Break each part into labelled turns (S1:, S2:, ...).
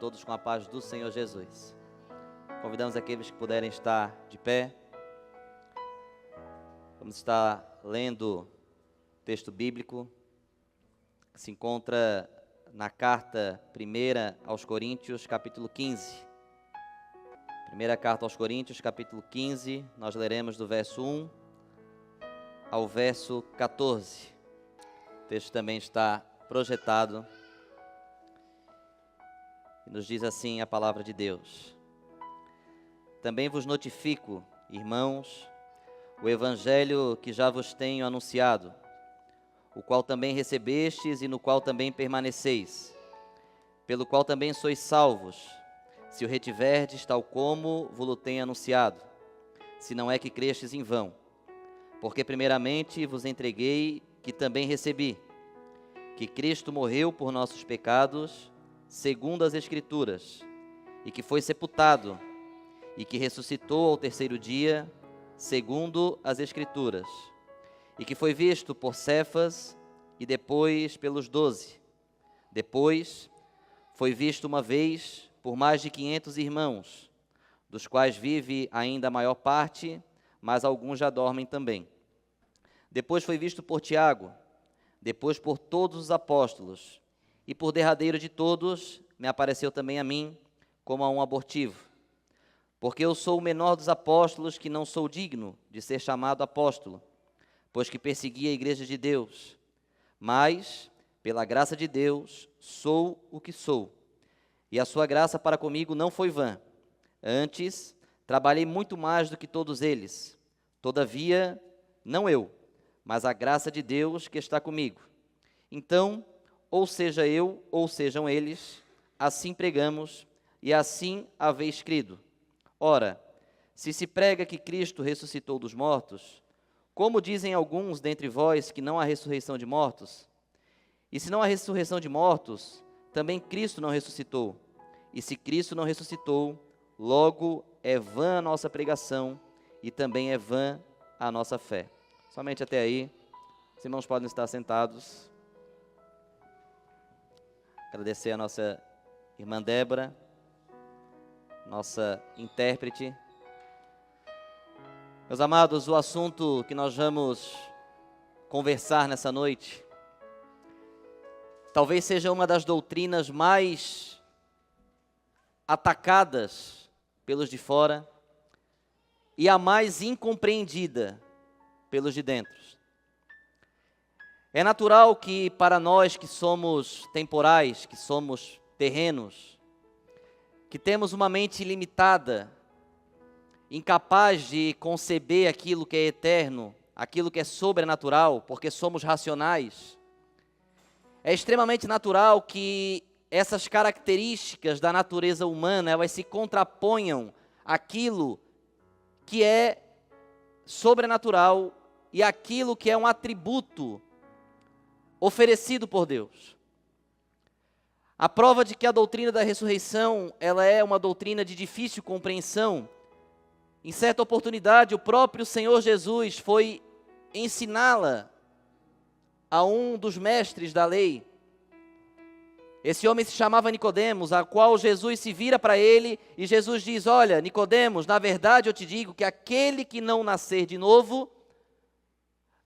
S1: todos com a paz do Senhor Jesus. Convidamos aqueles que puderem estar de pé. Vamos estar lendo o texto bíblico que se encontra na carta 1 aos Coríntios, capítulo 15. Primeira carta aos Coríntios, capítulo 15, nós leremos do verso 1 ao verso 14. O texto também está projetado. E nos diz assim a palavra de Deus: Também vos notifico, irmãos, o evangelho que já vos tenho anunciado, o qual também recebestes e no qual também permaneceis, pelo qual também sois salvos, se o retiverdes tal como vos-lo tenho anunciado, se não é que crestes em vão. Porque primeiramente vos entreguei que também recebi, que Cristo morreu por nossos pecados, segundo as Escrituras, e que foi sepultado, e que ressuscitou ao terceiro dia, segundo as Escrituras, e que foi visto por Cefas, e depois pelos 12. Depois foi visto uma vez por mais de 500 irmãos, dos quais vive ainda a maior parte, mas alguns já dormem também. Depois foi visto por Tiago, depois por todos os apóstolos, e por derradeiro de todos, me apareceu também a mim, como a um abortivo. Porque eu sou o menor dos apóstolos, que não sou digno de ser chamado apóstolo, pois que persegui a igreja de Deus. Mas, pela graça de Deus, sou o que sou. E a sua graça para comigo não foi vã. Antes, trabalhei muito mais do que todos eles. Todavia, não eu, mas a graça de Deus que está comigo. Então, ou seja eu, ou sejam eles, assim pregamos, e assim haveis crido. Ora, se prega que Cristo ressuscitou dos mortos, como dizem alguns dentre vós que não há ressurreição de mortos? E se não há ressurreição de mortos, também Cristo não ressuscitou. E se Cristo não ressuscitou, logo é vã a nossa pregação, e também é vã a nossa fé. Somente até aí. Os irmãos podem estar sentados. Agradecer a nossa irmã Débora, nossa intérprete. Meus amados, o assunto que nós vamos conversar nessa noite, talvez seja uma das doutrinas mais atacadas pelos de fora e a mais incompreendida pelos de dentro. É natural que para nós que somos temporais, que somos terrenos, que temos uma mente limitada, incapaz de conceber aquilo que é eterno, aquilo que é sobrenatural, porque somos racionais, é extremamente natural que essas características da natureza humana, elas se contraponham àquilo que é sobrenatural e àquilo que é um atributo oferecido por Deus. A prova de que a doutrina da ressurreição, ela é uma doutrina de difícil compreensão. Em certa oportunidade, o próprio Senhor Jesus foi ensiná-la a um dos mestres da lei. Esse homem se chamava Nicodemos, a qual Jesus se vira para ele e Jesus diz: olha, Nicodemos, na verdade eu te digo que aquele que não nascer de novo,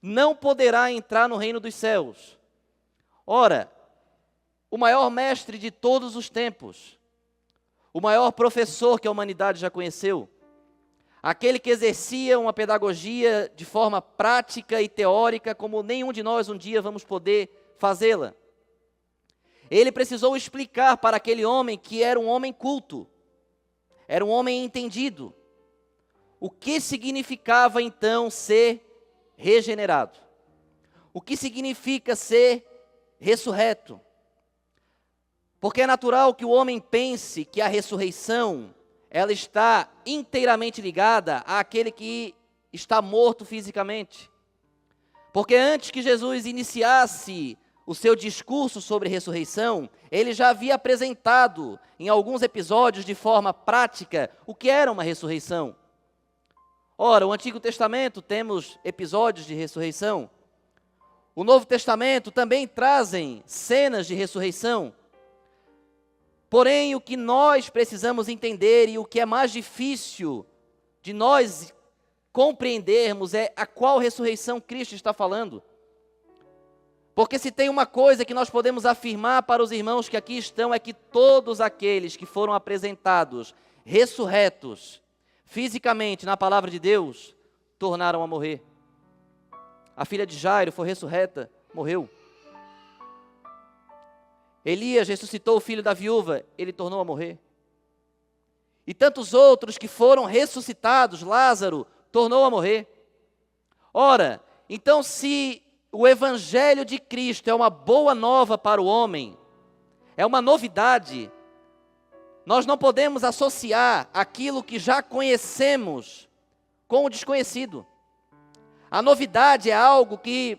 S1: não poderá entrar no reino dos céus. Ora, o maior mestre de todos os tempos, o maior professor que a humanidade já conheceu, aquele que exercia uma pedagogia de forma prática e teórica como nenhum de nós um dia vamos poder fazê-la. Ele precisou explicar para aquele homem que era um homem culto, era um homem entendido, o que significava então ser regenerado, o que significa ser ressurreto. Porque é natural que o homem pense que a ressurreição, ela está inteiramente ligada àquele que está morto fisicamente. Porque antes que Jesus iniciasse o seu discurso sobre ressurreição, ele já havia apresentado em alguns episódios de forma prática o que era uma ressurreição. Ora, o Antigo Testamento temos episódios de ressurreição. O Novo Testamento também trazem cenas de ressurreição. Porém, o que nós precisamos entender e o que é mais difícil de nós compreendermos é a qual ressurreição Cristo está falando. Porque se tem uma coisa que nós podemos afirmar para os irmãos que aqui estão, é que todos aqueles que foram apresentados, ressurretos, fisicamente na palavra de Deus, tornaram a morrer. A filha de Jairo foi ressurreta, morreu. Elias ressuscitou o filho da viúva, ele tornou a morrer. E tantos outros que foram ressuscitados, Lázaro, tornou a morrer. Ora, então se o Evangelho de Cristo é uma boa nova para o homem, é uma novidade, nós não podemos associar aquilo que já conhecemos com o desconhecido. A novidade é algo que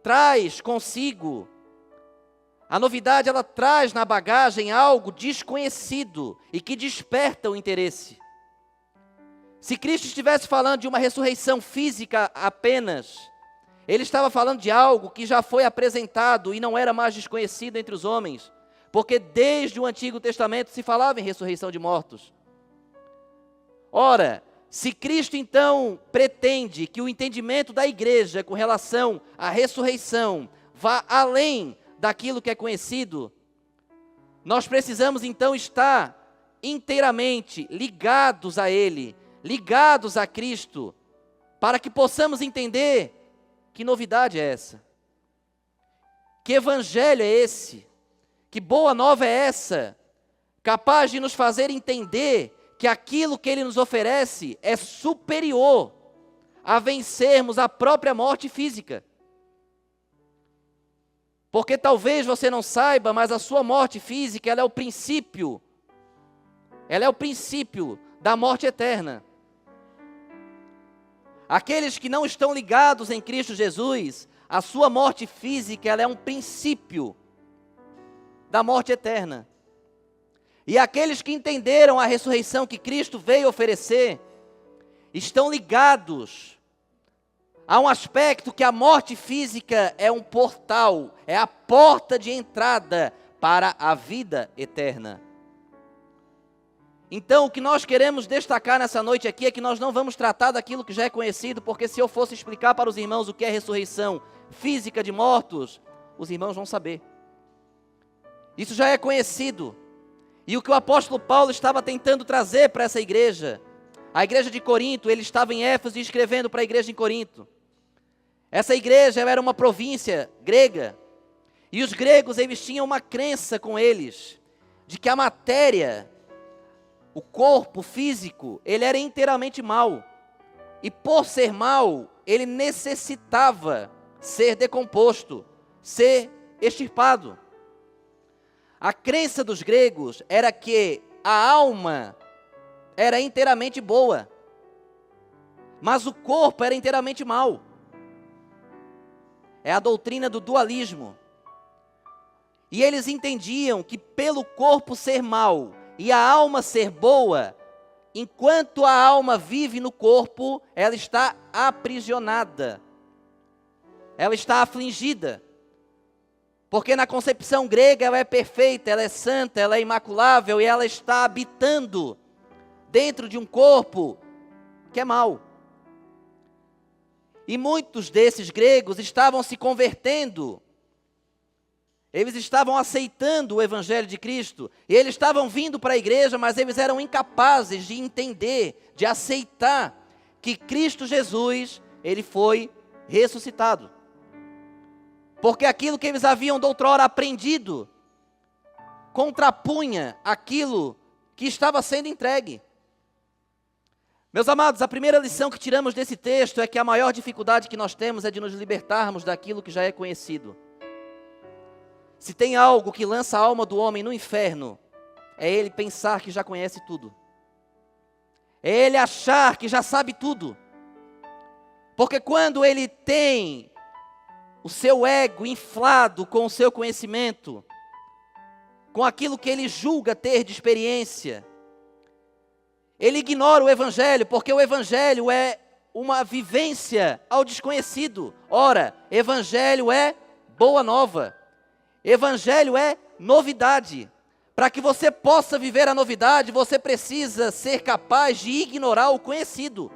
S1: traz consigo, a novidade ela traz na bagagem algo desconhecido e que desperta o interesse. Se Cristo estivesse falando de uma ressurreição física apenas, ele estava falando de algo que já foi apresentado e não era mais desconhecido entre os homens, porque desde o Antigo Testamento se falava em ressurreição de mortos. Ora, se Cristo então pretende que o entendimento da igreja com relação à ressurreição vá além daquilo que é conhecido, nós precisamos então estar inteiramente ligados a Ele, ligados a Cristo, para que possamos entender que novidade é essa, que evangelho é esse, que boa nova é essa, capaz de nos fazer entender que aquilo que Ele nos oferece é superior a vencermos a própria morte física. Porque talvez você não saiba, mas a sua morte física, ela é o princípio da morte eterna. Aqueles que não estão ligados em Cristo Jesus, a sua morte física, ela é um princípio da morte eterna. E aqueles que entenderam a ressurreição que Cristo veio oferecer, estão ligados há um aspecto que a morte física é um portal, é a porta de entrada para a vida eterna. Então, o que nós queremos destacar nessa noite aqui é que nós não vamos tratar daquilo que já é conhecido, porque se eu fosse explicar para os irmãos o que é ressurreição física de mortos, os irmãos vão saber. Isso já é conhecido. E o que o apóstolo Paulo estava tentando trazer para essa igreja, a igreja de Corinto, ele estava em Éfeso e escrevendo para a igreja em Corinto. Essa igreja era uma província grega, e os gregos eles tinham uma crença com eles, de que a matéria, o corpo físico, ele era inteiramente mau, e por ser mau, ele necessitava ser decomposto, ser extirpado. A crença dos gregos era que a alma era inteiramente boa, mas o corpo era inteiramente mau. É a doutrina do dualismo. E eles entendiam que pelo corpo ser mau e a alma ser boa, enquanto a alma vive no corpo, ela está aprisionada. Ela está afligida. Porque na concepção grega ela é perfeita, ela é santa, ela é imaculável e ela está habitando dentro de um corpo que é mau. E muitos desses gregos estavam se convertendo, eles estavam aceitando o Evangelho de Cristo, e eles estavam vindo para a igreja, mas eles eram incapazes de entender, de aceitar que Cristo Jesus, ele foi ressuscitado. Porque aquilo que eles haviam doutrora aprendido, contrapunha aquilo que estava sendo entregue. Meus amados, a primeira lição que tiramos desse texto é que a maior dificuldade que nós temos é de nos libertarmos daquilo que já é conhecido. Se tem algo que lança a alma do homem no inferno, é ele pensar que já conhece tudo. É ele achar que já sabe tudo. Porque quando ele tem o seu ego inflado com o seu conhecimento, com aquilo que ele julga ter de experiência, ele ignora o Evangelho, porque o Evangelho é uma vivência ao desconhecido. Ora, Evangelho é boa nova. Evangelho é novidade. Para que você possa viver a novidade, você precisa ser capaz de ignorar o conhecido.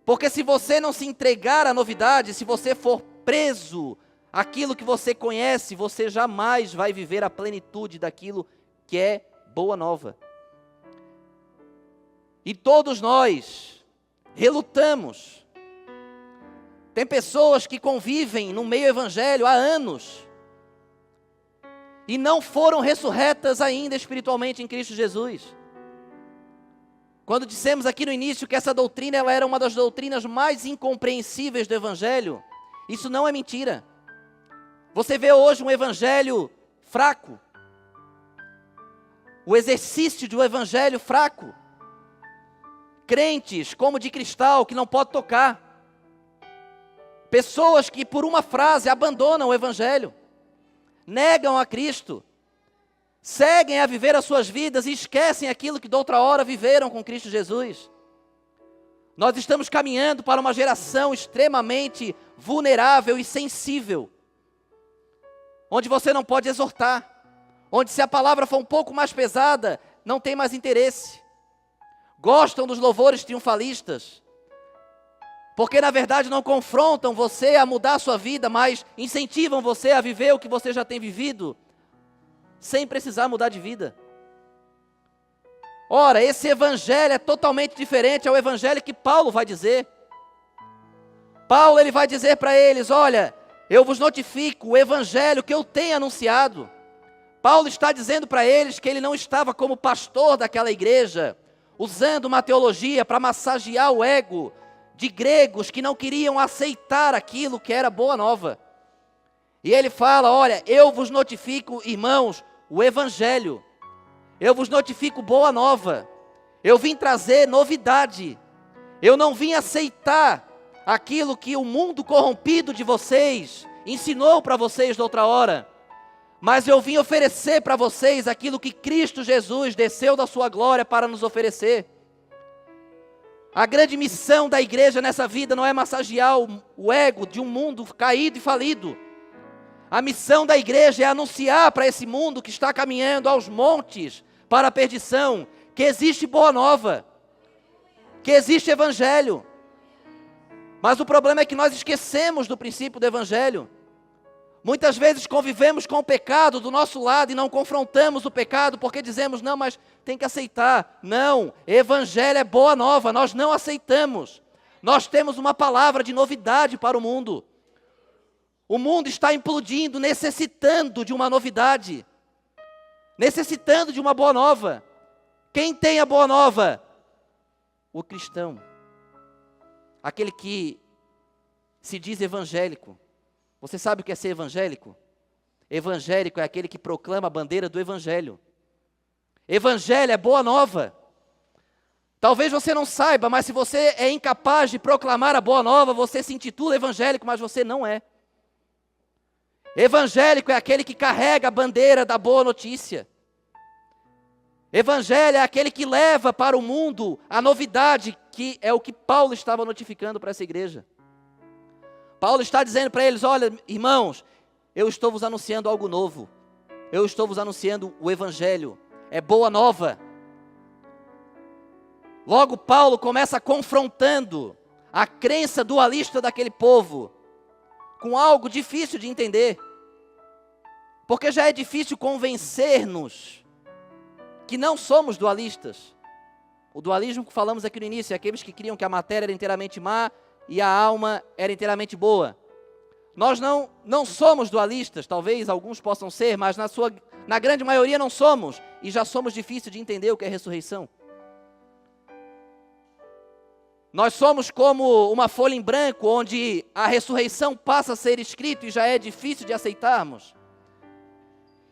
S1: Porque se você não se entregar à novidade, se você for preso àquilo que você conhece, você jamais vai viver a plenitude daquilo que é boa nova. E todos nós relutamos. Tem pessoas que convivem no meio evangélico há anos e não foram ressurretas ainda espiritualmente em Cristo Jesus. Quando dissemos aqui no início que essa doutrina ela era uma das doutrinas mais incompreensíveis do evangelho, isso não é mentira. Você vê hoje um evangelho fraco, o exercício de um evangelho fraco, crentes como de cristal que não pode tocar, pessoas que por uma frase abandonam o evangelho, negam a Cristo, seguem a viver as suas vidas e esquecem aquilo que de outra hora viveram com Cristo Jesus. Nós estamos caminhando para uma geração extremamente vulnerável e sensível, onde você não pode exortar, onde se a palavra for um pouco mais pesada, não tem mais interesse. Gostam dos louvores triunfalistas, porque na verdade não confrontam você a mudar a sua vida, mas incentivam você a viver o que você já tem vivido, sem precisar mudar de vida. Ora, esse evangelho é totalmente diferente ao evangelho que Paulo vai dizer. Paulo ele vai dizer para eles, olha, eu vos notifico o evangelho que eu tenho anunciado. Paulo está dizendo para eles que ele não estava como pastor daquela igreja, usando uma teologia para massagear o ego de gregos que não queriam aceitar aquilo que era boa nova. E ele fala, olha, eu vos notifico, irmãos, o evangelho. Eu vos notifico boa nova. Eu vim trazer novidade. Eu não vim aceitar aquilo que o mundo corrompido de vocês ensinou para vocês de outra hora. Mas eu vim oferecer para vocês aquilo que Cristo Jesus desceu da sua glória para nos oferecer. A grande missão da igreja nessa vida não é massagear o ego de um mundo caído e falido. A missão da igreja é anunciar para esse mundo que está caminhando aos montes para a perdição, que existe boa nova, que existe evangelho. Mas o problema é que nós esquecemos do princípio do evangelho. Muitas vezes convivemos com o pecado do nosso lado e não confrontamos o pecado porque dizemos, não, mas tem que aceitar. Não, evangelho é boa nova, nós não aceitamos. Nós temos uma palavra de novidade para o mundo. O mundo está implodindo, necessitando de uma novidade, necessitando de uma boa nova. Quem tem a boa nova? O cristão, aquele que se diz evangélico. Você sabe o que é ser evangélico? Evangélico é aquele que proclama a bandeira do evangelho. Evangelho é boa nova. Talvez você não saiba, mas se você é incapaz de proclamar a boa nova, você se intitula evangélico, mas você não é. Evangélico é aquele que carrega a bandeira da boa notícia. Evangelho é aquele que leva para o mundo a novidade, que é o que Paulo estava notificando para essa igreja. Paulo está dizendo para eles, olha, irmãos, eu estou vos anunciando algo novo. Eu estou vos anunciando o evangelho. É boa nova. Logo Paulo começa confrontando a crença dualista daquele povo com algo difícil de entender. Porque já é difícil convencer-nos que não somos dualistas. O dualismo que falamos aqui no início é aqueles que criam que a matéria era inteiramente má e a alma era inteiramente boa. Nós não somos dualistas, talvez alguns possam ser, mas na grande maioria não somos, e já somos difíceis de entender o que é ressurreição. Nós somos como uma folha em branco, onde a ressurreição passa a ser escrito e já é difícil de aceitarmos.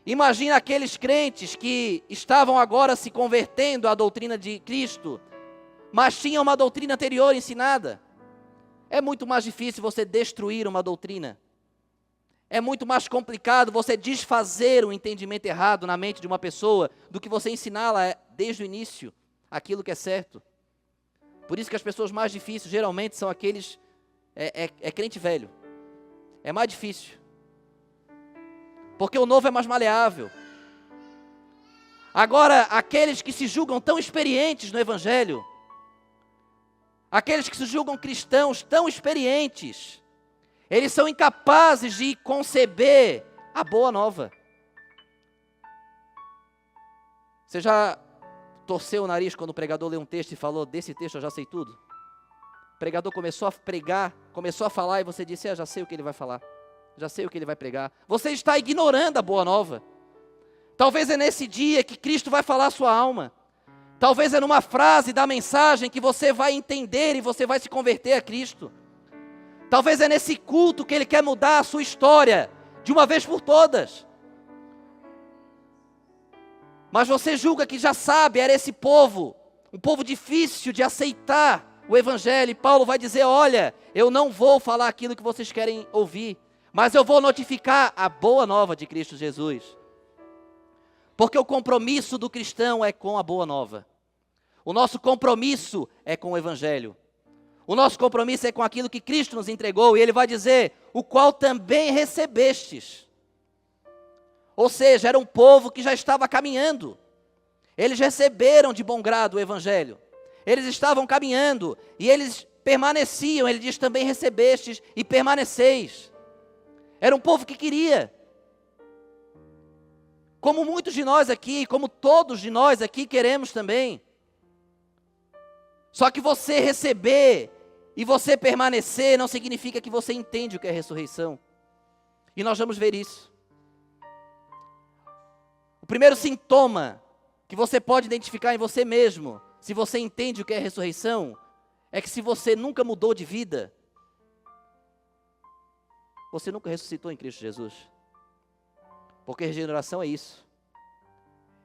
S1: Imagina aqueles crentes que estavam agora se convertendo à doutrina de Cristo, mas tinham uma doutrina anterior ensinada. É muito mais difícil você destruir uma doutrina. É muito mais complicado você desfazer o entendimento errado na mente de uma pessoa do que você ensiná-la desde o início aquilo que é certo. Por isso que as pessoas mais difíceis geralmente são aqueles, crente velho. É mais difícil. Porque o novo é mais maleável. Agora, aqueles que se julgam tão experientes no Evangelho, aqueles que se julgam cristãos tão experientes, eles são incapazes de conceber a boa nova. Você já torceu o nariz quando o pregador leu um texto e falou, desse texto eu já sei tudo? O pregador começou a pregar, começou a falar e você disse, já sei o que ele vai falar, já sei o que ele vai pregar. Você está ignorando a boa nova. Talvez é nesse dia que Cristo vai falar a sua alma. Talvez é numa frase da mensagem que você vai entender e você vai se converter a Cristo. Talvez é nesse culto que Ele quer mudar a sua história, de uma vez por todas. Mas você julga que já sabe, era esse povo, um povo difícil de aceitar o Evangelho. E Paulo vai dizer, olha, eu não vou falar aquilo que vocês querem ouvir, mas eu vou notificar a boa nova de Cristo Jesus. Porque o compromisso do cristão é com a boa nova. O nosso compromisso é com o Evangelho. O nosso compromisso é com aquilo que Cristo nos entregou. E Ele vai dizer, o qual também recebestes. Ou seja, era um povo que já estava caminhando. Eles receberam de bom grado o Evangelho. Eles estavam caminhando e eles permaneciam. Ele diz, também recebestes e permaneceis. Era um povo que queria. Como muitos de nós aqui, como todos de nós aqui queremos também. Só que você receber e você permanecer não significa que você entende o que é ressurreição. E nós vamos ver isso. O primeiro sintoma que você pode identificar em você mesmo, se você entende o que é ressurreição, é que se você nunca mudou de vida, você nunca ressuscitou em Cristo Jesus. Porque regeneração é isso.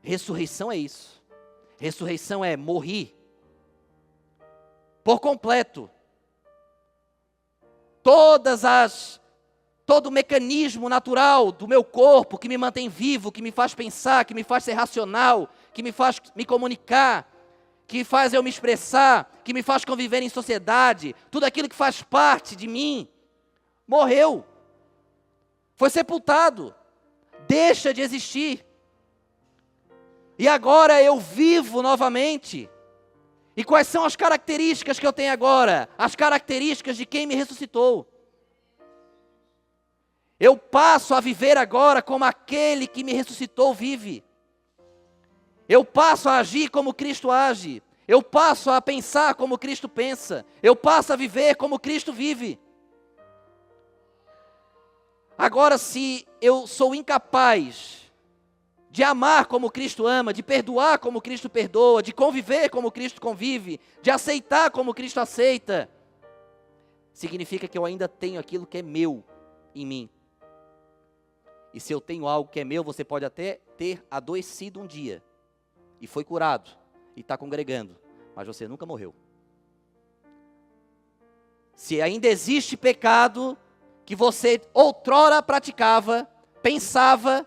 S1: Ressurreição é isso. Ressurreição é morrer por completo. Todo o mecanismo natural do meu corpo que me mantém vivo, que me faz pensar, que me faz ser racional, que me faz me comunicar, que faz eu me expressar, que me faz conviver em sociedade, tudo aquilo que faz parte de mim, morreu. Foi sepultado. Deixa de existir. E agora eu vivo novamente. E quais são as características que eu tenho agora? As características de quem me ressuscitou. Eu passo a viver agora como aquele que me ressuscitou vive. Eu passo a agir como Cristo age. Eu passo a pensar como Cristo pensa. Eu passo a viver como Cristo vive. Agora, se eu sou incapaz de amar como Cristo ama, de perdoar como Cristo perdoa, de conviver como Cristo convive, de aceitar como Cristo aceita, significa que eu ainda tenho aquilo que é meu em mim. E se eu tenho algo que é meu, você pode até ter adoecido um dia, e foi curado, e está congregando, mas você nunca morreu. Se ainda existe pecado que você outrora praticava, pensava,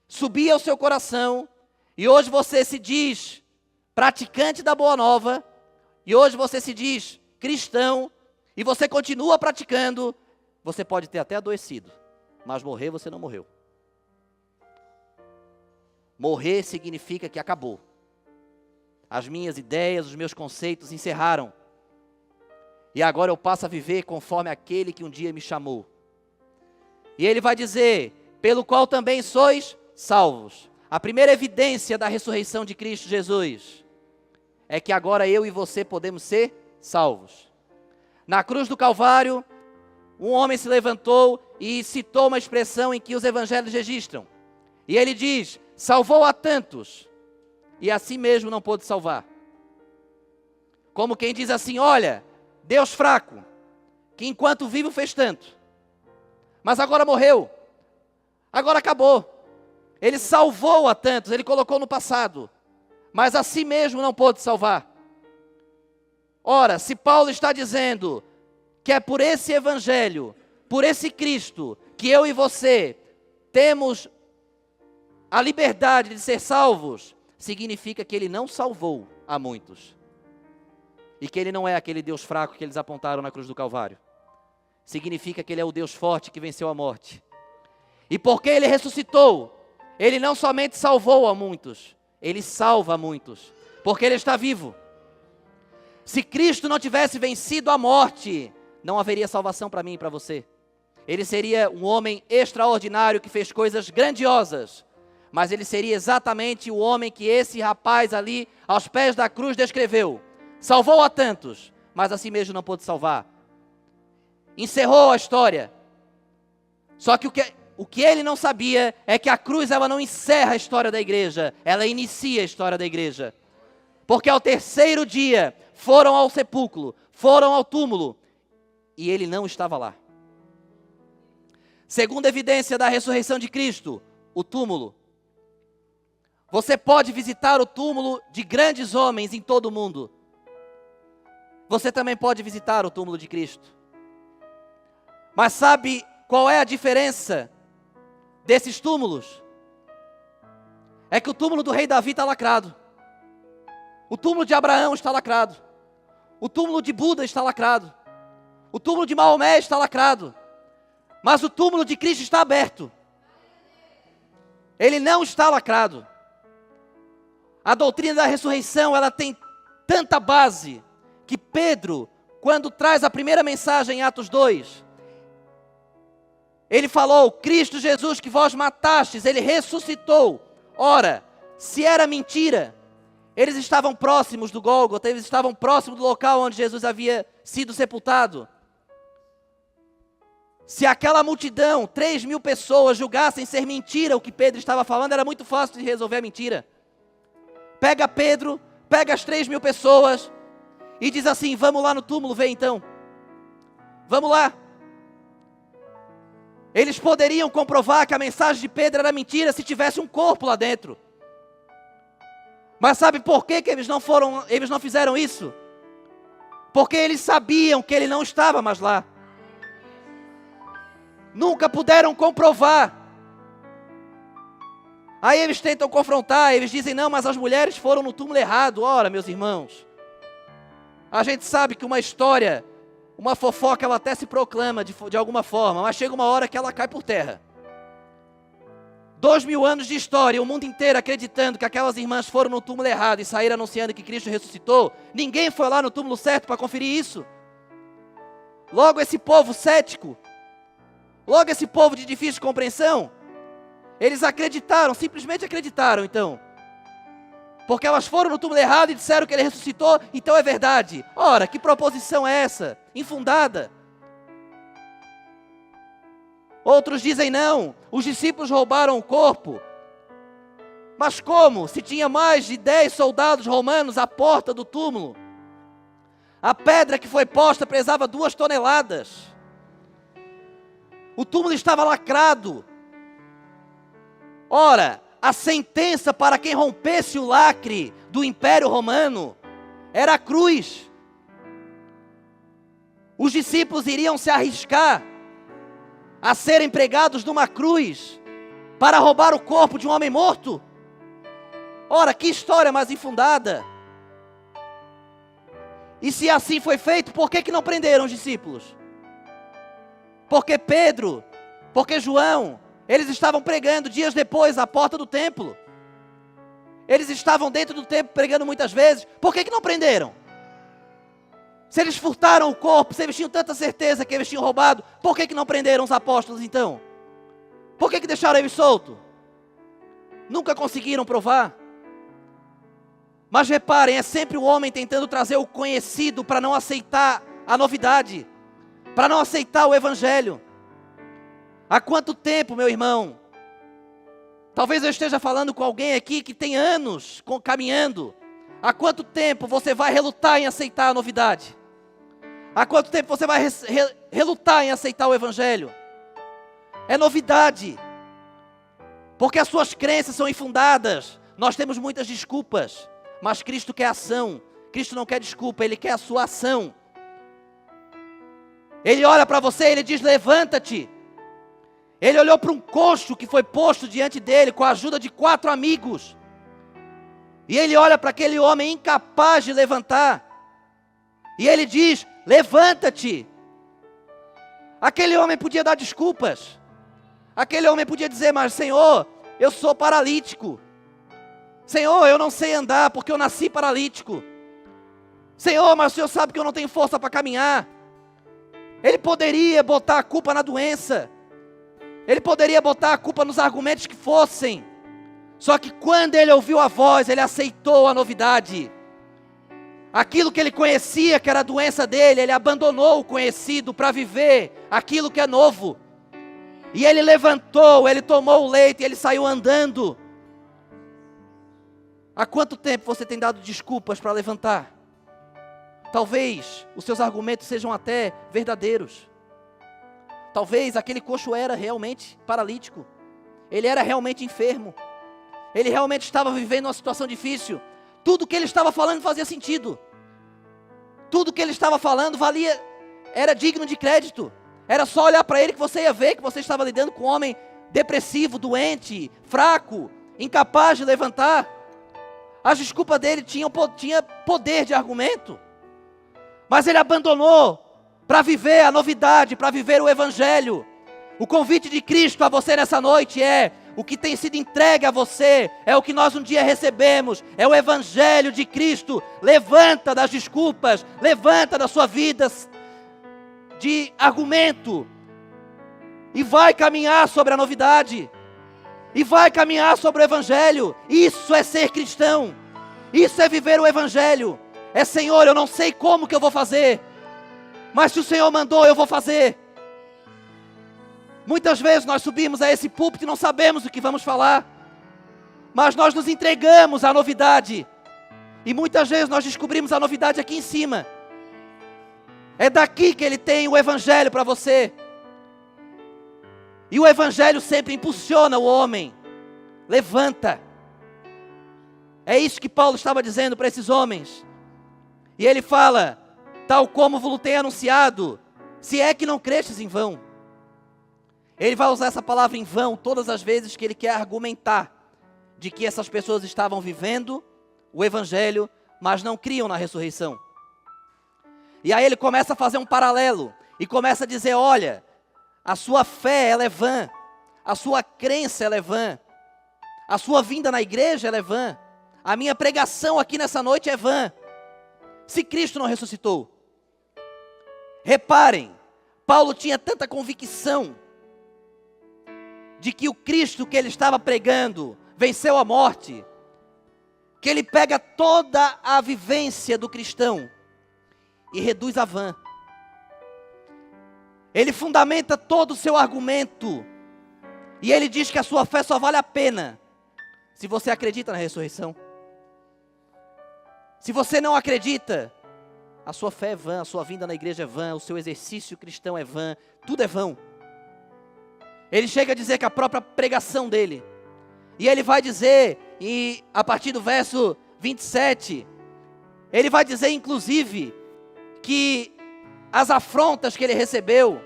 S1: subia ao seu coração, e hoje você se diz praticante da boa nova, e hoje você se diz cristão, e você continua praticando, você pode ter até adoecido, mas morrer você não morreu. Morrer significa que acabou. As minhas ideias, os meus conceitos encerraram. E agora eu passo a viver conforme aquele que um dia me chamou. E ele vai dizer, pelo qual também sois salvos. A primeira evidência da ressurreição de Cristo Jesus é que agora eu e você podemos ser salvos. Na cruz do Calvário, um homem se levantou e citou uma expressão em que os evangelhos registram. E ele diz, salvou a tantos, e a si mesmo não pôde salvar. Como quem diz assim, olha, Deus fraco, que enquanto vivo fez tanto, mas agora morreu, agora acabou. Ele salvou a tantos, ele colocou no passado, mas a si mesmo não pôde salvar. Ora, se Paulo está dizendo que é por esse evangelho, por esse Cristo, que eu e você temos a liberdade de ser salvos, significa que ele não salvou a muitos. E que ele não é aquele Deus fraco que eles apontaram na cruz do Calvário. Significa que ele é o Deus forte que venceu a morte. E porque ele ressuscitou, Ele não somente salvou a muitos, Ele salva a muitos, porque Ele está vivo. Se Cristo não tivesse vencido a morte, não haveria salvação para mim e para você. Ele seria um homem extraordinário que fez coisas grandiosas, mas ele seria exatamente o homem que esse rapaz ali, aos pés da cruz, descreveu. Salvou a tantos, mas a si mesmo não pôde salvar. Encerrou a história. Só que o que ele não sabia é que a cruz ela não encerra a história da igreja, ela inicia a história da igreja. Porque ao terceiro dia foram ao sepulcro, foram ao túmulo, e ele não estava lá. Segunda evidência da ressurreição de Cristo, o túmulo. Você pode visitar o túmulo de grandes homens em todo o mundo. Você também pode visitar o túmulo de Cristo. Mas sabe qual é a diferença desses túmulos? É que o túmulo do rei Davi está lacrado. O túmulo de Abraão está lacrado. O túmulo de Buda está lacrado. O túmulo de Maomé está lacrado. Mas o túmulo de Cristo está aberto. Ele não está lacrado. A doutrina da ressurreição, ela tem tanta base, que Pedro, quando traz a primeira mensagem em Atos 2, ele falou, Cristo Jesus que vós matastes, ele ressuscitou. Ora, se era mentira, eles estavam próximos do Gólgota, eles estavam próximos do local onde Jesus havia sido sepultado. Se aquela multidão, 3.000 pessoas, julgassem ser mentira o que Pedro estava falando, era muito fácil de resolver a mentira. Pega Pedro, pega as 3.000 pessoas e diz assim, vamos lá no túmulo ver então. Vamos lá. Eles poderiam comprovar que a mensagem de Pedro era mentira se tivesse um corpo lá dentro. Mas sabe por que eles não fizeram isso? Porque eles sabiam que ele não estava mais lá. Nunca puderam comprovar. Aí eles tentam confrontar, eles dizem, não, mas as mulheres foram no túmulo errado. Ora, meus irmãos, a gente sabe que uma história, uma fofoca, ela até se proclama de alguma forma, mas chega uma hora que ela cai por terra. 2.000 anos de história, o mundo inteiro acreditando que aquelas irmãs foram no túmulo errado e saíram anunciando que Cristo ressuscitou. Ninguém foi lá no túmulo certo para conferir isso. Logo esse povo cético, logo esse povo de difícil compreensão, eles acreditaram, simplesmente acreditaram então. Porque elas foram no túmulo errado e disseram que ele ressuscitou, então é verdade. Ora, que proposição é essa? Infundada. Outros dizem não, os discípulos roubaram o corpo. Mas como? Se tinha mais de 10 soldados romanos à porta do túmulo. A pedra que foi posta pesava 2 toneladas. O túmulo estava lacrado. Ora, a sentença para quem rompesse o lacre do Império Romano era a cruz. Os discípulos iriam se arriscar a serem pregados numa cruz para roubar o corpo de um homem morto? Ora, que história mais infundada! E se assim foi feito, por que não prenderam os discípulos? Porque Pedro, porque João, eles estavam pregando dias depois à porta do templo. Eles estavam dentro do templo pregando muitas vezes. Por que não prenderam? Se eles furtaram o corpo, se eles tinham tanta certeza que eles tinham roubado, por que não prenderam os apóstolos então? Por que deixaram eles soltos? Nunca conseguiram provar. Mas reparem, é sempre o homem tentando trazer o conhecido para não aceitar a novidade, para não aceitar o evangelho. Há quanto tempo, meu irmão? Talvez eu esteja falando com alguém aqui que tem anos caminhando. Há quanto tempo você vai relutar em aceitar a novidade? Há quanto tempo você vai relutar em aceitar o evangelho? É novidade. Porque as suas crenças são infundadas. Nós temos muitas desculpas. Mas Cristo quer ação. Cristo não quer desculpa, Ele quer a sua ação. Ele olha para você e Ele diz, levanta-te. Ele olhou para um coxo que foi posto diante dele com a ajuda de 4 amigos. E ele olha para aquele homem incapaz de levantar. E ele diz, levanta-te. Aquele homem podia dar desculpas. Aquele homem podia dizer, mas Senhor, eu sou paralítico. Senhor, eu não sei andar porque eu nasci paralítico. Senhor, mas o Senhor sabe que eu não tenho força para caminhar. Ele poderia botar a culpa na doença. Ele poderia botar a culpa nos argumentos que fossem. Só que quando ele ouviu a voz, ele aceitou a novidade. Aquilo que ele conhecia, que era a doença dele, ele abandonou o conhecido para viver aquilo que é novo. E ele levantou, ele tomou o leite e ele saiu andando. Há quanto tempo você tem dado desculpas para levantar? Talvez os seus argumentos sejam até verdadeiros. Talvez aquele coxo era realmente paralítico. Ele era realmente enfermo. Ele realmente estava vivendo uma situação difícil. Tudo que ele estava falando fazia sentido. Tudo que ele estava falando era digno de crédito. Era só olhar para ele que você ia ver que você estava lidando com um homem depressivo, doente, fraco, incapaz de levantar. As desculpas dele tinham poder de argumento. Mas ele abandonou para viver a novidade, para viver o Evangelho. O convite de Cristo a você nessa noite é: o que tem sido entregue a você é o que nós um dia recebemos, é o Evangelho de Cristo. Levanta das desculpas, levanta da sua vida de argumento e vai caminhar sobre a novidade, e vai caminhar sobre o Evangelho. Isso é ser cristão, isso é viver o Evangelho. É: Senhor, eu não sei como que eu vou fazer, mas se o Senhor mandou, eu vou fazer. Muitas vezes nós subimos a esse púlpito e não sabemos o que vamos falar, mas nós nos entregamos à novidade, e muitas vezes nós descobrimos a novidade aqui em cima. É daqui que Ele tem o Evangelho para você, e o Evangelho sempre impulsiona o homem. Levanta. É isso que Paulo estava dizendo para esses homens, e ele fala: tal como vos tenho anunciado, se é que não crestes em vão. Ele vai usar essa palavra em vão todas as vezes que ele quer argumentar de que essas pessoas estavam vivendo o Evangelho, mas não criam na ressurreição. E aí ele começa a fazer um paralelo e começa a dizer: olha, a sua fé ela é vã, a sua crença ela é vã, a sua vinda na igreja ela é vã, a minha pregação aqui nessa noite é vã, se Cristo não ressuscitou. Reparem, Paulo tinha tanta convicção de que o Cristo que ele estava pregando venceu a morte, que ele pega toda a vivência do cristão e reduz a vã. Ele fundamenta todo o seu argumento, e ele diz que a sua fé só vale a pena se você acredita na ressurreição. Se você não acredita, a sua fé é vã, a sua vinda na igreja é vã, o seu exercício cristão é vã, tudo é vão. Ele chega a dizer que a própria pregação dele, e ele vai dizer, e a partir do verso 27, ele vai dizer inclusive que as afrontas que ele recebeu,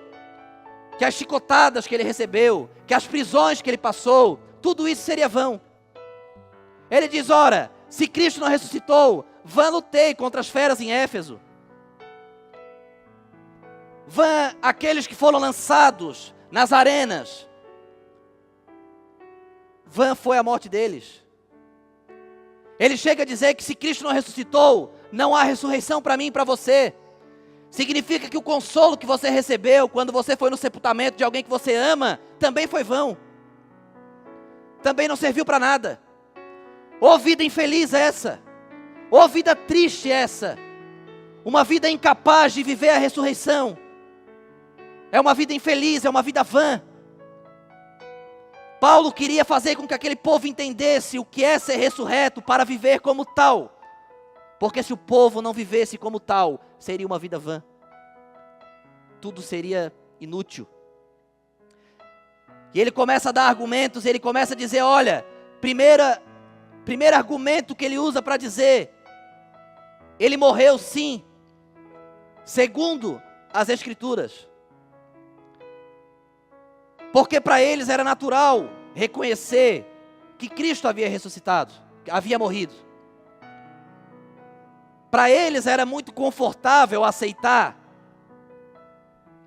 S1: que as chicotadas que ele recebeu, que as prisões que ele passou, tudo isso seria vão. Ele diz: ora, se Cristo não ressuscitou, vã lutei contra as feras em Éfeso, vã aqueles que foram lançados nas arenas, vã foi a morte deles. Ele chega a dizer que se Cristo não ressuscitou, não há ressurreição para mim e para você. Significa que o consolo que você recebeu quando você foi no sepultamento de alguém que você ama, também foi vão, também não serviu para nada. Ô vida infeliz essa, ô vida triste essa, uma vida incapaz de viver a ressurreição, é uma vida infeliz, é uma vida vã. Paulo queria fazer com que aquele povo entendesse o que é ser ressurreto para viver como tal, porque se o povo não vivesse como tal, seria uma vida vã, tudo seria inútil. E ele começa a dar argumentos, ele começa a dizer: olha, primeiro argumento que ele usa para dizer, ele morreu sim, segundo as Escrituras, porque para eles era natural reconhecer que Cristo havia ressuscitado, havia morrido. Para eles era muito confortável aceitar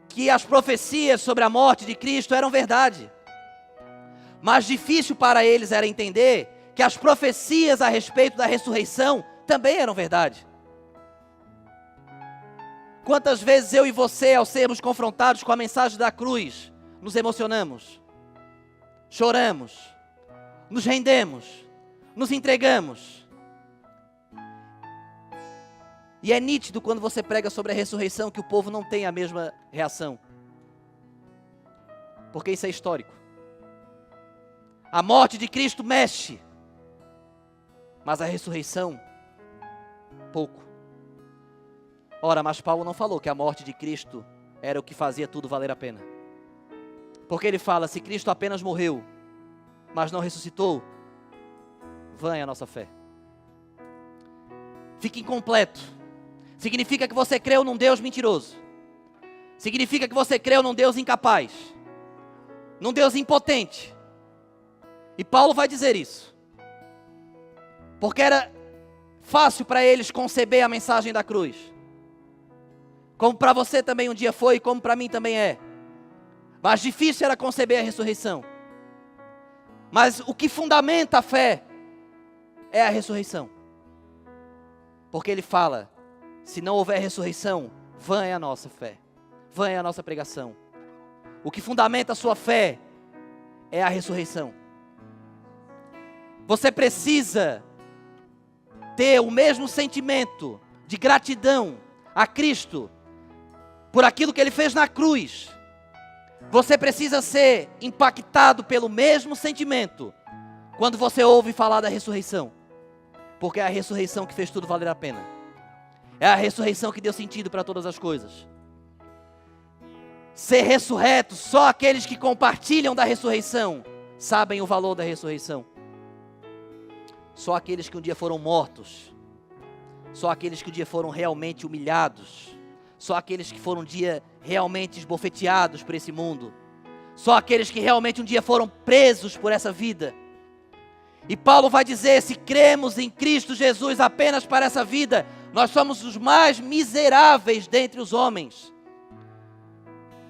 S1: que as profecias sobre a morte de Cristo eram verdade. Mas difícil para eles era entender que as profecias a respeito da ressurreição também eram verdade. Quantas vezes eu e você, ao sermos confrontados com a mensagem da cruz, nos emocionamos, choramos, nos rendemos, nos entregamos. E é nítido quando você prega sobre a ressurreição que o povo não tem a mesma reação. Porque isso é histórico. A morte de Cristo mexe, mas a ressurreição, pouco. Ora, mas Paulo não falou que a morte de Cristo era o que fazia tudo valer a pena. Porque ele fala, se Cristo apenas morreu, mas não ressuscitou, vã é a nossa fé. Fica incompleto. Significa que você creu num Deus mentiroso. Significa que você creu num Deus incapaz. Num Deus impotente. E Paulo vai dizer isso. Porque era fácil para eles conceber a mensagem da cruz. Como para você também um dia foi, como para mim também é. Mas difícil era conceber a ressurreição. Mas o que fundamenta a fé é a ressurreição. Porque ele fala, se não houver ressurreição, vã é a nossa fé. Vã é a nossa pregação. O que fundamenta a sua fé é a ressurreição. Você precisa ter o mesmo sentimento de gratidão a Cristo por aquilo que Ele fez na cruz. Você precisa ser impactado pelo mesmo sentimento quando você ouve falar da ressurreição. Porque é a ressurreição que fez tudo valer a pena. É a ressurreição que deu sentido para todas as coisas. Ser ressurreto, só aqueles que compartilham da ressurreição sabem o valor da ressurreição. Só aqueles que um dia foram mortos, só aqueles que um dia foram realmente humilhados, só aqueles que foram um dia realmente esbofeteados por esse mundo, só aqueles que realmente um dia foram presos por essa vida. E Paulo vai dizer, se cremos em Cristo Jesus apenas para essa vida, nós somos os mais miseráveis dentre os homens.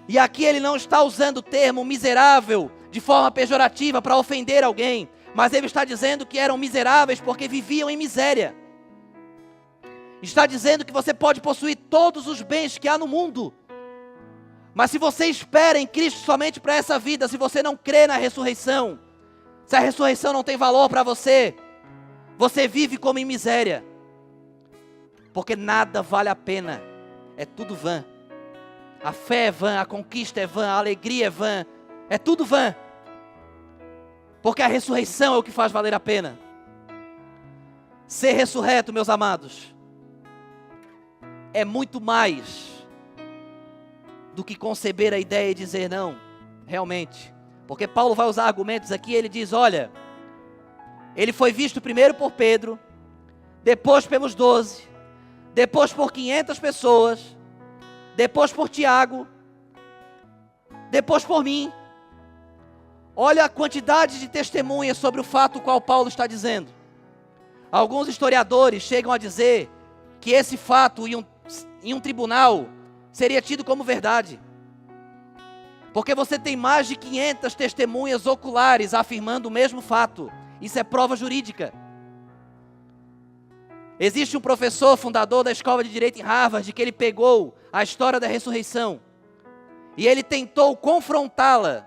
S1: E aqui ele não está usando o termo miserável de forma pejorativa para ofender alguém, mas ele está dizendo que eram miseráveis porque viviam em miséria. Está dizendo que você pode possuir todos os bens que há no mundo, mas se você espera em Cristo somente para essa vida, se você não crê na ressurreição, se a ressurreição não tem valor para você, você vive como em miséria, porque nada vale a pena, é tudo vã. A fé é vã, a conquista é vã, a alegria é vã, é tudo vã. Porque a ressurreição é o que faz valer a pena. Ser ressurreto, meus amados, é muito mais do que conceber a ideia e dizer não, realmente. Porque Paulo vai usar argumentos aqui, ele diz, olha, ele foi visto primeiro por Pedro, depois pelos 12, depois por 500 pessoas, depois por Tiago, depois por mim. Olha a quantidade de testemunhas sobre o fato o qual Paulo está dizendo. Alguns historiadores chegam a dizer que esse fato em um tribunal seria tido como verdade. Porque você tem mais de 500 testemunhas oculares afirmando o mesmo fato. Isso é prova jurídica. Existe um professor fundador da Escola de Direito em Harvard que ele pegou a história da ressurreição e ele tentou confrontá-la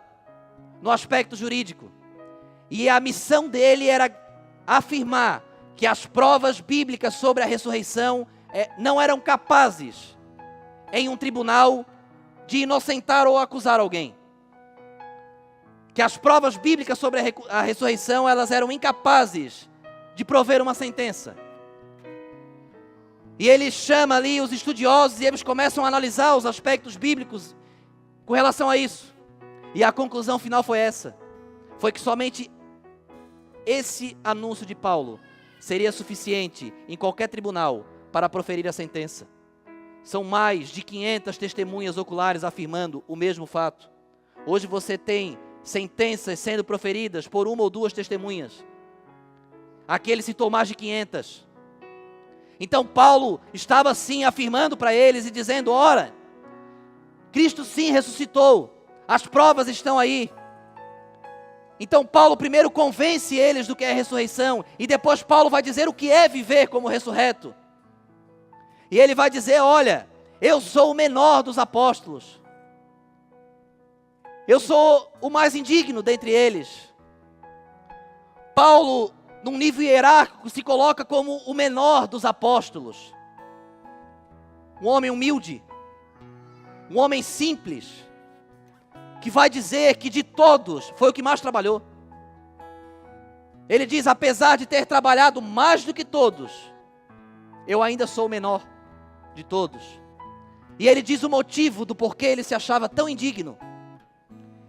S1: no aspecto jurídico. E a missão dele era afirmar que as provas bíblicas sobre a ressurreição não eram capazes, em um tribunal, de inocentar ou acusar alguém. Que as provas bíblicas sobre a ressurreição, elas eram incapazes de prover uma sentença. E ele chama ali os estudiosos e eles começam a analisar os aspectos bíblicos com relação a isso. E a conclusão final foi essa. Foi que somente esse anúncio de Paulo seria suficiente em qualquer tribunal para proferir a sentença. São mais de 500 testemunhas oculares afirmando o mesmo fato. Hoje você tem sentenças sendo proferidas por uma ou duas testemunhas. Aqui ele citou mais de 500. Então Paulo estava sim afirmando para eles e dizendo, ora, Cristo sim ressuscitou, as provas estão aí. Então Paulo primeiro convence eles do que é ressurreição, e depois Paulo vai dizer o que é viver como ressurreto. E ele vai dizer, olha, eu sou o menor dos apóstolos. Eu sou o mais indigno dentre eles. Paulo, num nível hierárquico, se coloca como o menor dos apóstolos. Um homem humilde, um homem simples, que vai dizer que de todos foi o que mais trabalhou. Ele diz, apesar de ter trabalhado mais do que todos, eu ainda sou o menor de todos. E ele diz o motivo do porquê ele se achava tão indigno.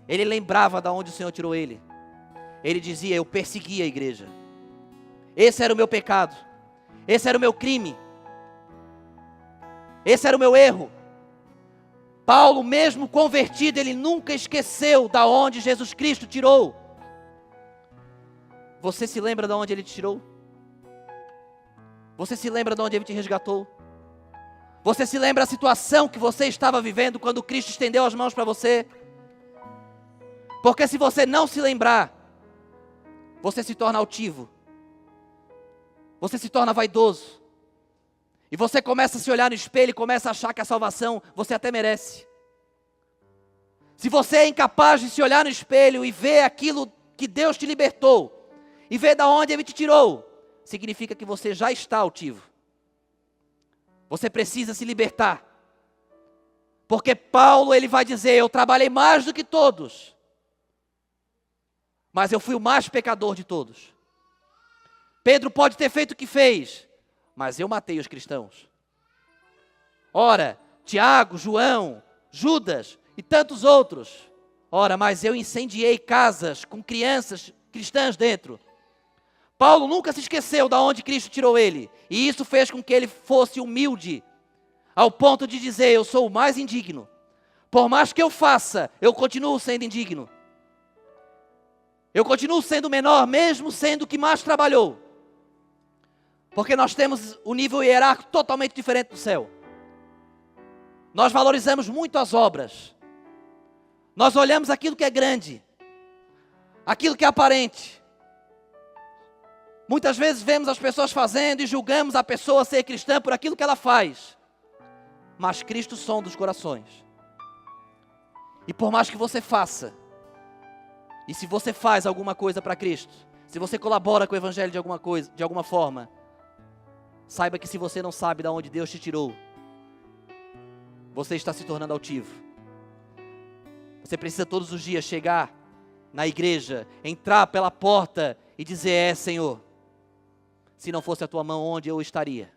S1: Ele lembrava de onde o Senhor tirou ele. Ele dizia, eu perseguia a igreja. Esse era o meu pecado. Esse era o meu crime. Esse era o meu erro. Paulo, mesmo convertido, ele nunca esqueceu da onde Jesus Cristo tirou. Você se lembra de onde ele te tirou? Você se lembra de onde ele te resgatou? Você se lembra da situação que você estava vivendo quando Cristo estendeu as mãos para você? Porque se você não se lembrar, você se torna altivo. Você se torna vaidoso. E você começa a se olhar no espelho e começa a achar que a salvação você até merece. Se você é incapaz de se olhar no espelho e ver aquilo que Deus te libertou, e ver de onde Ele te tirou, significa que você já está altivo. Você precisa se libertar. Porque Paulo, ele vai dizer, eu trabalhei mais do que todos, mas eu fui o mais pecador de todos. Pedro pode ter feito o que fez, mas eu matei os cristãos. Ora, Tiago, João, Judas e tantos outros. Ora, mas eu incendiei casas com crianças cristãs dentro. Paulo nunca se esqueceu de onde Cristo tirou ele. E isso fez com que ele fosse humilde, ao ponto de dizer, eu sou o mais indigno. Por mais que eu faça, eu continuo sendo indigno. Eu continuo sendo menor, mesmo sendo o que mais trabalhou. Porque nós temos o nível hierárquico totalmente diferente do céu. Nós valorizamos muito as obras. Nós olhamos aquilo que é grande, aquilo que é aparente. Muitas vezes vemos as pessoas fazendo e julgamos a pessoa ser cristã por aquilo que ela faz. Mas Cristo sonda os corações. E por mais que você faça, e se você faz alguma coisa para Cristo, se você colabora com o Evangelho de alguma coisa, de alguma forma, saiba que se você não sabe de onde Deus te tirou, você está se tornando altivo. Você precisa todos os dias chegar na igreja, entrar pela porta e dizer, Senhor, se não fosse a tua mão, onde eu estaria?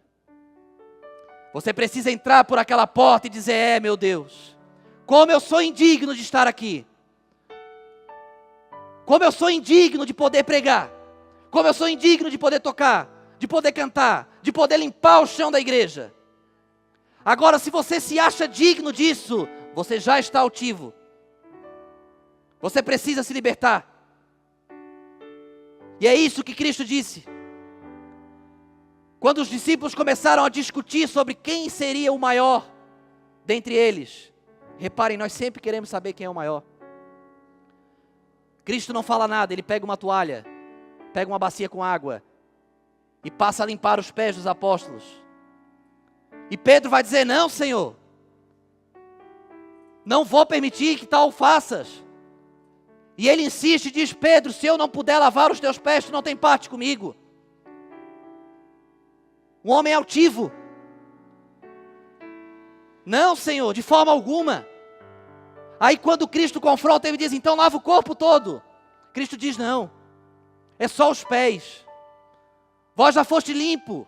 S1: Você precisa entrar por aquela porta e dizer, meu Deus, como eu sou indigno de estar aqui. Como eu sou indigno de poder pregar. Como eu sou indigno de poder tocar, de poder cantar, de poder limpar o chão da igreja. Agora, se você se acha digno disso, você já está altivo. Você precisa se libertar. E é isso que Cristo disse. Quando os discípulos começaram a discutir sobre quem seria o maior dentre eles. Reparem, nós sempre queremos saber quem é o maior. Cristo não fala nada, ele pega uma toalha, pega uma bacia com água e passa a limpar os pés dos apóstolos. E Pedro vai dizer, não, Senhor, não vou permitir que tal faças. E ele insiste e diz, Pedro, se eu não puder lavar os teus pés, tu não tem parte comigo. Um homem altivo. Não, Senhor, de forma alguma. Aí quando Cristo confronta, ele diz, então lava o corpo todo. Cristo diz, não, é só os pés. Vós já foste limpo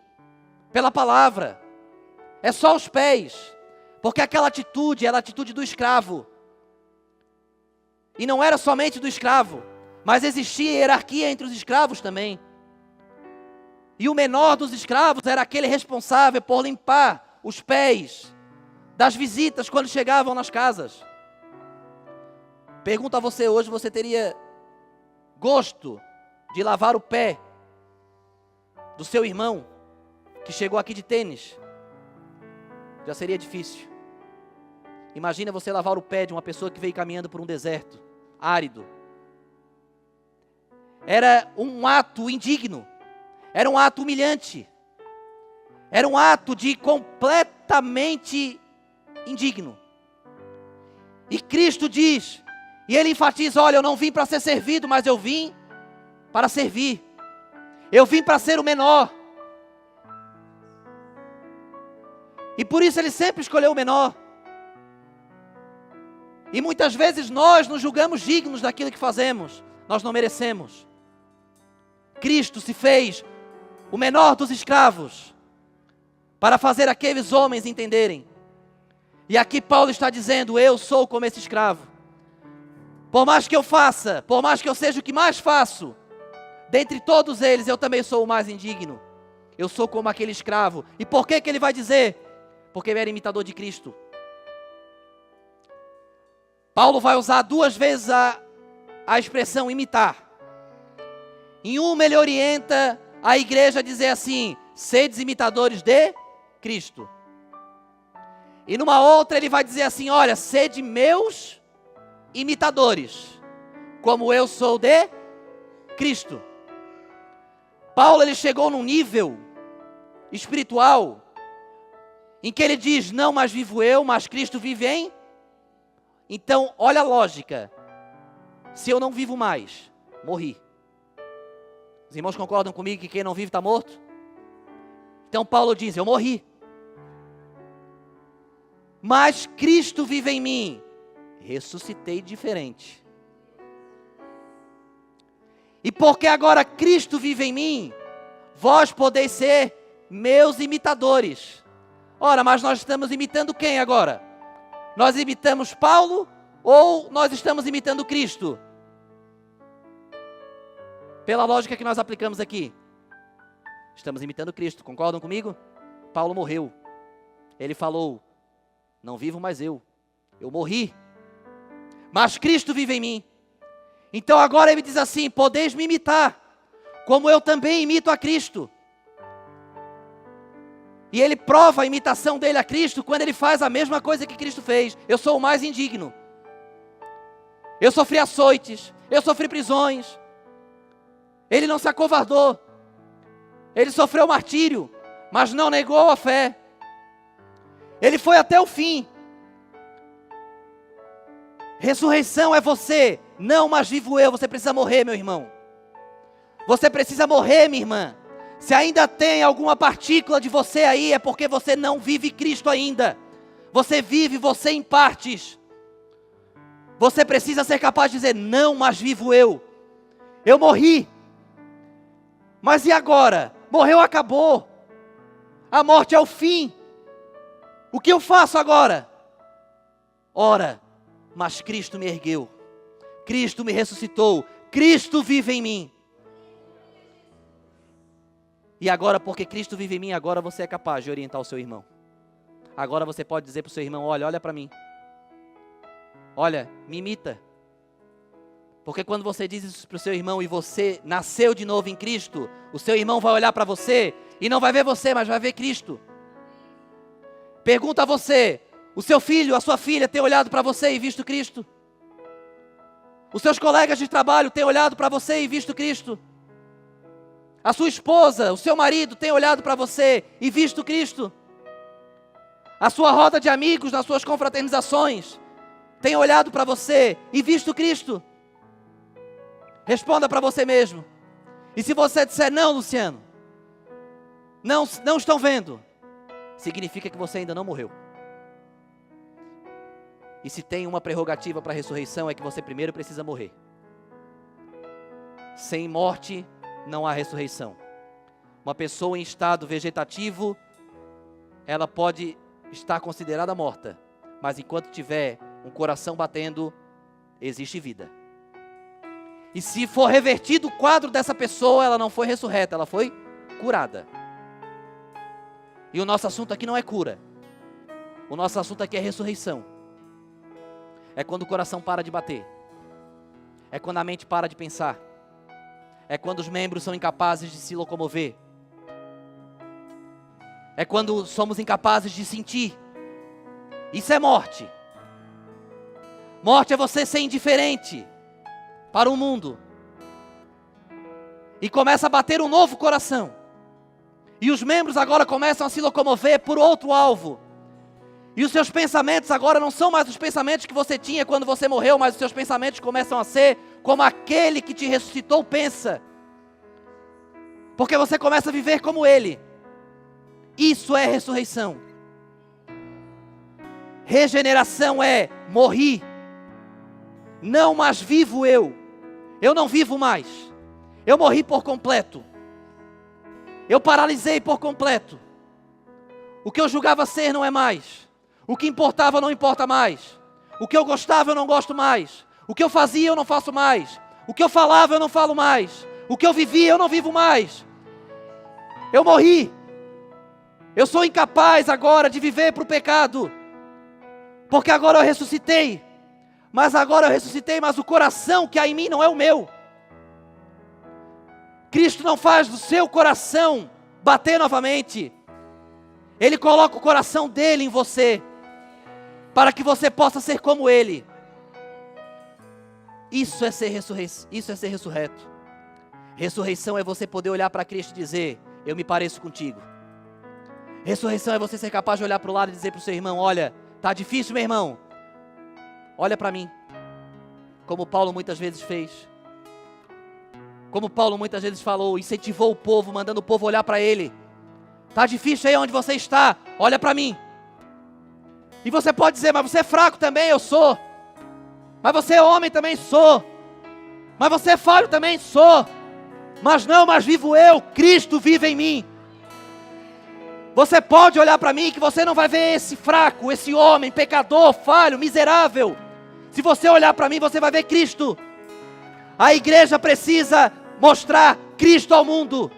S1: pela palavra. É só os pés. Porque aquela atitude era a atitude do escravo. E não era somente do escravo, mas existia hierarquia entre os escravos também. E o menor dos escravos era aquele responsável por limpar os pés das visitas quando chegavam nas casas. Pergunto a você hoje, você teria gosto de lavar o pé do seu irmão que chegou aqui de tênis? Já seria difícil. Imagina você lavar o pé de uma pessoa que veio caminhando por um deserto árido. era um ato indigno, era um ato humilhante, era um ato de completamente indigno. E Cristo diz, e Ele enfatiza, olha, eu não vim para ser servido, mas eu vim para servir. Eu vim para ser o menor. E por isso Ele sempre escolheu o menor. E muitas vezes nós nos julgamos dignos daquilo que fazemos. Nós não merecemos. Cristo se fez o menor dos escravos, para fazer aqueles homens entenderem. E aqui Paulo está dizendo, eu sou como esse escravo. Por mais que eu faça, por mais que eu seja o que mais faço, dentre todos eles eu também sou o mais indigno. Eu sou como aquele escravo. E por que ele vai dizer? Porque ele era imitador de Cristo. Paulo vai usar 2 vezes a expressão imitar. Em uma ele orienta a igreja a dizer assim, sedes imitadores de Cristo. E numa outra ele vai dizer assim, olha, sede meus imitadores, como eu sou de Cristo. Paulo ele chegou num nível espiritual, em que ele diz, não mais vivo eu, mas Cristo vive em. Então, olha a lógica, se eu não vivo mais, morri. Os irmãos concordam comigo que quem não vive está morto? Então Paulo diz, eu morri. Mas Cristo vive em mim. Ressuscitei diferente. E porque agora Cristo vive em mim, vós podeis ser meus imitadores. Ora, mas nós estamos imitando quem agora? Nós imitamos Paulo ou nós estamos imitando Cristo? Pela lógica que nós aplicamos aqui, estamos imitando Cristo, concordam comigo? Paulo morreu, ele falou, não vivo mais eu morri, mas Cristo vive em mim. Então agora ele diz assim, podeis me imitar, como eu também imito a Cristo. E ele prova a imitação dele a Cristo, quando ele faz a mesma coisa que Cristo fez. Eu sou o mais indigno, eu sofri açoites, eu sofri prisões. Ele não se acovardou, ele sofreu martírio, mas não negou a fé. Ele foi até o fim. Ressurreição é você, não mais vivo eu. Você precisa morrer, meu irmão. Você precisa morrer, minha irmã. Se ainda tem alguma partícula de você aí, é porque você não vive Cristo ainda. Você vive você em partes. Você precisa ser capaz de dizer, não mais vivo eu. Eu morri. Mas e agora? Morreu, acabou. A morte é o fim. O que eu faço agora? Ora, mas Cristo me ergueu. Cristo me ressuscitou. Cristo vive em mim. E agora, porque Cristo vive em mim, agora você é capaz de orientar o seu irmão. Agora você pode dizer para o seu irmão, olha para mim. Olha, me imita. Porque quando você diz isso para o seu irmão e você nasceu de novo em Cristo, o seu irmão vai olhar para você e não vai ver você, mas vai ver Cristo. Pergunta a você, o seu filho, a sua filha tem olhado para você e visto Cristo? Os seus colegas de trabalho têm olhado para você e visto Cristo? A sua esposa, o seu marido tem olhado para você e visto Cristo? A sua roda de amigos nas suas confraternizações tem olhado para você e visto Cristo? Responda para você mesmo. E se você disser, não, Luciano, não estão vendo, significa que você ainda não morreu. E se tem uma prerrogativa para a ressurreição, é que você primeiro precisa morrer. Sem morte, não há ressurreição. Uma pessoa em estado vegetativo, ela pode estar considerada morta, mas enquanto tiver um coração batendo, existe vida. E se for revertido o quadro dessa pessoa, ela não foi ressurreta, ela foi curada. E o nosso assunto aqui não é cura. O nosso assunto aqui é ressurreição. É quando o coração para de bater. É quando a mente para de pensar. É quando os membros são incapazes de se locomover. É quando somos incapazes de sentir. Isso é morte. Morte é você ser indiferente para o mundo. E começa a bater um novo coração. E os membros agora começam a se locomover por outro alvo. E os seus pensamentos agora não são mais os pensamentos que você tinha quando você morreu, mas os seus pensamentos começam a ser como aquele que te ressuscitou pensa. Porque você começa a viver como ele. Isso é ressurreição. Regeneração é morri. Não mais vivo eu. Eu não vivo mais. Eu morri por completo. Eu paralisei por completo. O que eu julgava ser não é mais. O que importava não importa mais. O que eu gostava eu não gosto mais. O que eu fazia eu não faço mais. O que eu falava eu não falo mais. O que eu vivia eu não vivo mais. Eu morri. Eu sou incapaz agora de viver para o pecado. Porque agora eu ressuscitei. Mas agora eu ressuscitei, mas o coração que há em mim não é o meu. Cristo não faz do seu coração bater novamente. Ele coloca o coração dele em você, para que você possa ser como ele. Isso é ser ressurreto. Ressurreição é você poder olhar para Cristo e dizer: eu me pareço contigo. Ressurreição é você ser capaz de olhar para o lado e dizer para o seu irmão: olha, está difícil, meu irmão, olha para mim. Como Paulo muitas vezes fez. Como Paulo muitas vezes falou, incentivou o povo, mandando o povo olhar para ele. Está difícil aí onde você está, olha para mim. E você pode dizer: mas você é fraco também, eu sou. Mas você é homem também, sou. Mas você é falho também, sou. Mas não, mas vivo eu, Cristo vive em mim. Você pode olhar para mim que você não vai ver esse fraco, esse homem, pecador, falho, miserável. Se você olhar para mim, você vai ver Cristo. A igreja precisa mostrar Cristo ao mundo.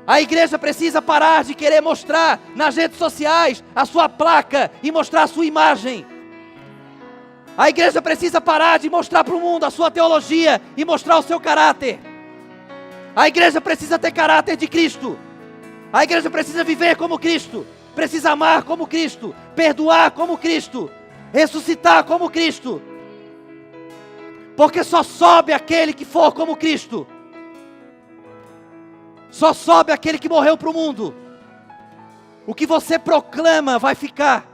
S1: A igreja precisa parar de querer mostrar nas redes sociais a sua placa e mostrar a sua imagem. A igreja precisa parar de mostrar para o mundo a sua teologia e mostrar o seu caráter. A igreja precisa ter caráter de Cristo. A igreja precisa viver como Cristo. Precisa amar como Cristo. Perdoar como Cristo. Ressuscitar como Cristo. Porque só sobe aquele que for como Cristo. Só sobe aquele que morreu para o mundo. O que você proclama vai ficar.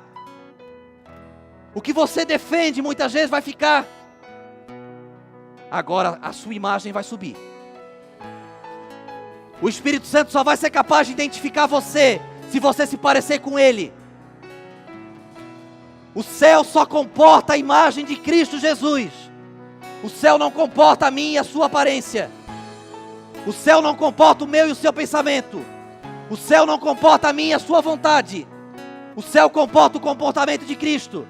S1: O que você defende muitas vezes vai ficar. Agora a sua imagem vai subir. O Espírito Santo só vai ser capaz de identificar você se você se parecer com Ele. O céu só comporta a imagem de Cristo Jesus. O céu não comporta a minha e a sua aparência. O céu não comporta o meu e o seu pensamento. O céu não comporta a minha e a sua vontade. O céu comporta o comportamento de Cristo.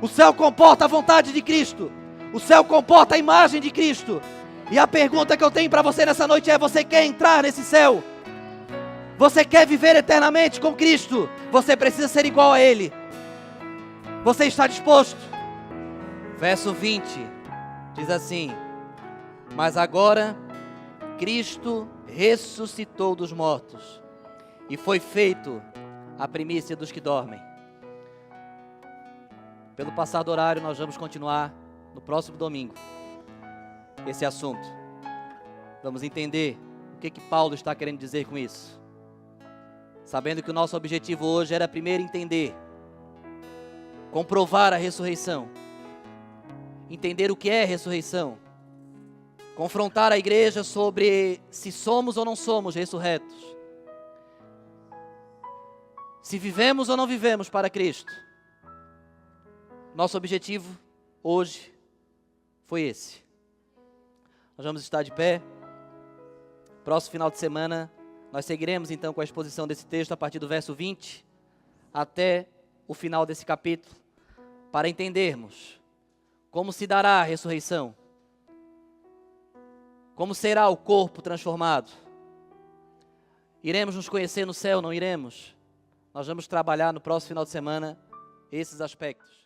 S1: O céu comporta a vontade de Cristo. O céu comporta a imagem de Cristo. E a pergunta que eu tenho para você nessa noite é: você quer entrar nesse céu? Você quer viver eternamente com Cristo? Você precisa ser igual a Ele. Você está disposto? Verso 20 diz assim: mas agora Cristo ressuscitou dos mortos e foi feito a primícia dos que dormem. Pelo passar do horário, nós vamos continuar no próximo domingo esse assunto. Vamos entender o que Paulo está querendo dizer com isso. Sabendo que o nosso objetivo hoje era primeiro entender, comprovar a ressurreição, entender o que é ressurreição, confrontar a igreja sobre se somos ou não somos ressurretos, se vivemos ou não vivemos para Cristo. Nosso objetivo hoje foi esse. Nós vamos estar de pé. Próximo final de semana, nós seguiremos então com a exposição desse texto a partir do verso 20 até o final desse capítulo, para entendermos como se dará a ressurreição, como será o corpo transformado. Iremos nos conhecer no céu, não iremos? Nós vamos trabalhar no próximo final de semana esses aspectos.